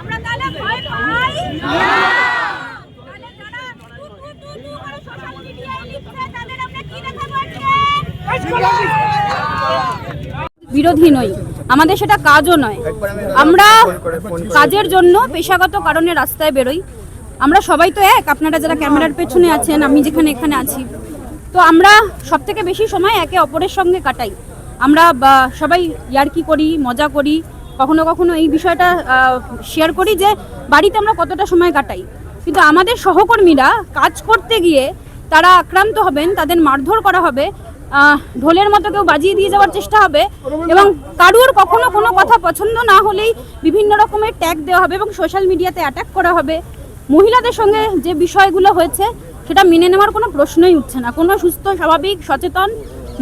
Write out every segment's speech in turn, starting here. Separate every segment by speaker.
Speaker 1: আমরা তাহলে ভয় পাই না। তাহলে যারা করে সোশ্যাল মিডিয়ায় লিখছে তাদের আমরা কি দেখাবো বিরোধী নই, আমাদের সেটা কাজও নয়। আমরা কাজের জন্য পেশাগত কারণে রাস্তায় বেরোই। আমরা সবাই তো এক, আপনারা যারা ক্যামেরার পেছনে আছেন, আমি যেখানে এখানে আছি, তো আমরা সবথেকে বেশি সময় একে অপরের সঙ্গে কাটাই। আমরা সবাই ইয়ার্কি করি, মজা করি, কখনো কখনো এই বিষয়টা শেয়ার করি যে বাড়িতে আমরা কতটা সময় কাটাই। কিন্তু আমাদের সহকর্মীরা কাজ করতে গিয়ে তারা আক্রান্ত হবেন, তাদের মারধর করা হবে, ঢোলের মতো কেউ বাজিয়ে দিয়ে যাওয়ার চেষ্টা হবে, এবং কারুর কখনো কোনো কথা পছন্দ না হলেই বিভিন্ন রকমের ট্যাগ দেওয়া হবে এবং সোশ্যাল মিডিয়াতে অ্যাটাক করা হবে। মহিলাদের সঙ্গে যে বিষয়গুলো হয়েছে সেটা মেনে নেওয়ার কোনো প্রশ্নই উঠছে না। কোনো সুস্থ স্বাভাবিক সচেতন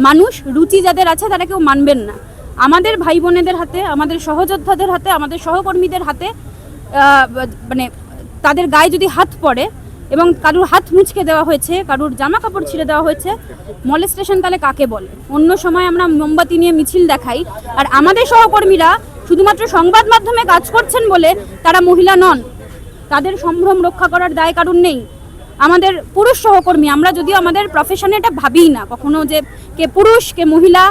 Speaker 1: মানুষ, রুচি যাদের আছে, তারা কেউ মানবেন না। আমাদের ভাই বোনেদের হাতে, আমাদের সহযোদ্ধাদের হাতে, আমাদের সহকর্মীদের হাতে মানে তাদের গায়ে যদি হাত পড়ে এবং কারুর হাত মুচকে দেওয়া হয়েছে, কারুর জামা কাপড় ছিঁড়ে দেওয়া হয়েছে, মলেস্টেশন তাহলে কাকে বলে? অন্য সময় আমরা মোমবাতি নিয়ে মিছিল দেখাই, আর আমাদের সহকর্মীরা শুধুমাত্র সংবাদ মাধ্যমে কাজ করছেন বলে তারা মহিলা নন, তাদের সম্ভ্রম রক্ষা করার দায় কারুর নেই। আমাদের পুরুষ সহকর্মী, আমরা যদিও আমাদের প্রফেশনে এটা ভাবিই না কখনো যে কে পুরুষ কে মহিলা,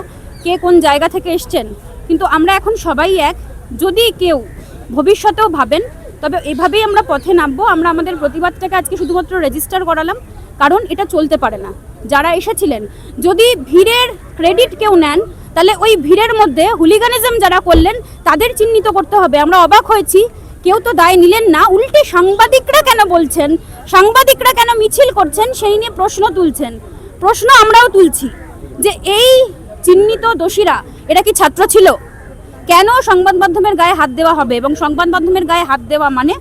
Speaker 1: কে কোন জায়গা থেকে এসছেন, কিন্তু আমরা এখন সবাই এক। যদি কেউ ভবিষ্যতেও ভাবেন, তবে এভাবেই আমরা পথে নামবো। আমরা আমাদের প্রতিবাদটাকে আজকে শুধুমাত্র রেজিস্টার করালাম, কারণ এটা চলতে পারে না। যারা এসেছিলেন, যদি ভিড়ের ক্রেডিট কেউ নেন, তাহলে ওই ভিড়ের মধ্যে হুলিগানিজম যারা করলেন তাদের চিহ্নিত করতে হবে। আমরা অবাক হয়েছি, কেউ তো দায় নিলেন না, উল্টে সাংবাদিকরা কেন বলছেন, সাংবাদিকরা কেন মিছিল করছেন সেই নিয়ে প্রশ্ন তুলছেন। প্রশ্ন আমরাও তুলছি যে এই চিহ্নিত দোষীরা এরা কি ছাত্র ছিল? কেন সংবাদ মাধ্যমের গায়ে হাত দেওয়া হবে? এবং সংবাদ মাধ্যমের গায়ে হাত দেওয়া মানে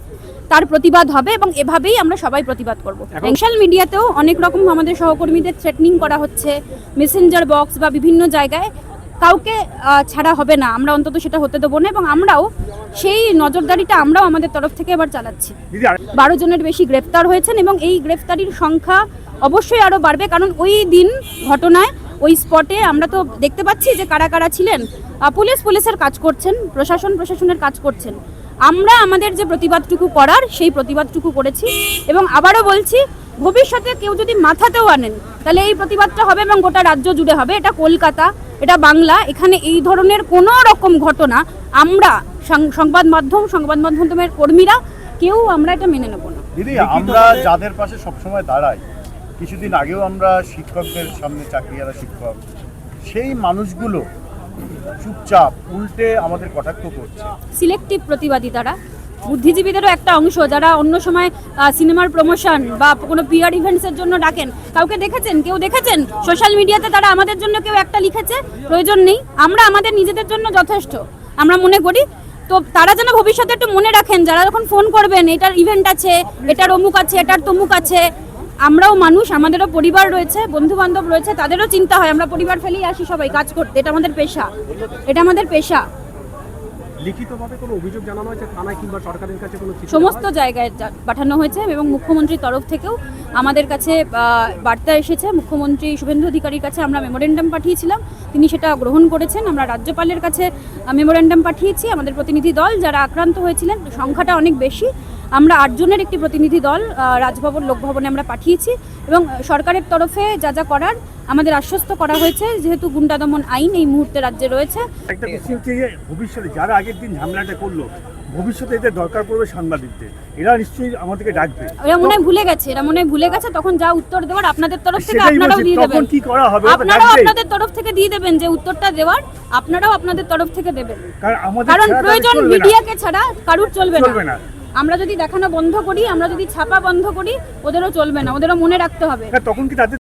Speaker 1: তার প্রতিবাদ হবে, এবং এভাবেই আমরা সবাই প্রতিবাদ করব। সোশ্যাল মিডিয়াতেও অনেক রকম আমাদের সহকর্মীদের থ্রেটনিং করা হচ্ছে, মেসেঞ্জার বক্স বা বিভিন্ন জায়গায়। কাউকে ছাড়া হবে না, আমরা অন্তত সেটা হতে দেবো না, এবং আমরাও সেই নজরদারিটা আমরাও আমাদের তরফ থেকে এবার চালাচ্ছি। 12 জনের বেশি গ্রেফতার হয়েছেন, এবং এই গ্রেফতারির সংখ্যা অবশ্যই আরও বাড়বে, কারণ ওই দিন ঘটনায় ওই স্পটে আমরা তো দেখতে পাচ্ছি যে কারা কারা ছিলেন। পুলিশের কাজ করছেন, প্রশাসনের কাজ করছেন। আমরা আমাদের যে প্রতিবাদটুকু করার সেই প্রতিবাদটুকু করেছি, এবং আবারও বলছি, ভবিষ্যতে কেউ যদি মাথাতেও আনেন তাহলে এই প্রতিবাদটা হবে এবং গোটা রাজ্য জুড়ে হবে। এটা কলকাতা, এটা বাংলা, এখানে এই ধরনের কোনো রকম ঘটনা আমরা সংবাদ মাধ্যমের কর্মীরা কেউ আমরা এটা মেনে নেব না।
Speaker 2: দিদি, আমরা যাদের পাশে সবসময় দাঁড়াই, কিছুদিন আগেও আমরা শিক্ষকদের সামনে চাকরিয়ারা শিক্ষক, সেই মানুষগুলো চুপচাপ উল্টে আমাদের কটাক্ষ করছে।
Speaker 1: সিলেক্টিভ প্রতিবাদী তারা, বুদ্ধিজীবীদেরও একটা অংশ, যারা অন্য সময় সিনেমার প্রমোশন বা কোনো পিআর ইভেন্টসের জন্য ডাকেন। কাউকে দেখেছেন, কেউ দেখেছেন সোশ্যাল মিডিয়াতে তারা আমাদের জন্য কেউ একটা লিখেছে? প্রয়োজন নেই, আমরা আমাদের নিজেদের জন্য যথেষ্ট আমরা মনে করি। তো তারা যেন ভবিষ্যতে একটু মনে রাখেন, যারা যখন ফোন করবেন, এটার ইভেন্ট আছে, এটার অমুক আছে, এটার তমুক আছে। আমরাও মানুষ, আমাদেরও পরিবার রয়েছে, বন্ধু বান্ধব রয়েছে, তাদেরও চিন্তা হয়। আমরা পরিবার ফেলেই আসি সবাই কাজ করতে, এটা আমাদের পেশা, এটা আমাদের পেশা।
Speaker 3: লিখিতভাবে কোনো অভিযোগ জানানো হয়েছে থানায় কিংবা সরকারের কাছে? কোনো
Speaker 1: সমস্ত জায়গায় পাঠানো হয়েছে, এবং মুখ্যমন্ত্রীর তরফ থেকেও আমাদের কাছে বার্তা এসেছে। মুখ্যমন্ত্রী শুভেন্দু অধিকারীর কাছে আমরা মেমোরেন্ডাম পাঠিয়েছিলাম, তিনি সেটা গ্রহণ করেছেন। আমরা রাজ্যপালের কাছে মেমোরেন্ডাম পাঠিয়েছি। আমাদের প্রতিনিধি দল যারা আক্রান্ত হয়েছিলেন, সংখ্যাটা অনেক বেশি, আমরা 8 জনের একটি প্রতিনিধি দল রাজভবন লোকভবনে আমরা পাঠিয়েছি, এবং সরকারের তরফে যা যা করার আমাদের আশ্বস্ত করা হয়েছে। যেহেতু গুন্ডা দমন আইন এই মুহূর্তে রাজ্যে রয়েছে,
Speaker 2: একটা কোশ্চেন হচ্ছে যে ভবিষ্যতে যারা আগের দিন ঝামেলাটা করলো, ভবিষ্যতে এদের দরকার পড়বে সাংবাদিকদের, এরা নিশ্চয়ই আমাদেরকে ডাকবে।
Speaker 1: এরা মনে হয় ভুলে গেছে, তখন যা উত্তর দেওয়ার আপনাদের তরফ থেকে আপনারাও দিয়ে দেবেন। আপনারাও আপনাদের তরফ থেকে দিয়ে দেবেন, যে উত্তরটা দেওয়ার আপনারাও আপনাদের তরফ থেকে দেবেন, কারণ প্রয়োজন মিডিয়াকে ছাড়া কারুর চলবে না। আমরা যদি দেখানো বন্ধ করি, আমরা যদি ছাপা বন্ধ করি, ওদেরও চলবে না, ওদেরও মনে রাখতে হবে।
Speaker 2: তখন কি তাদের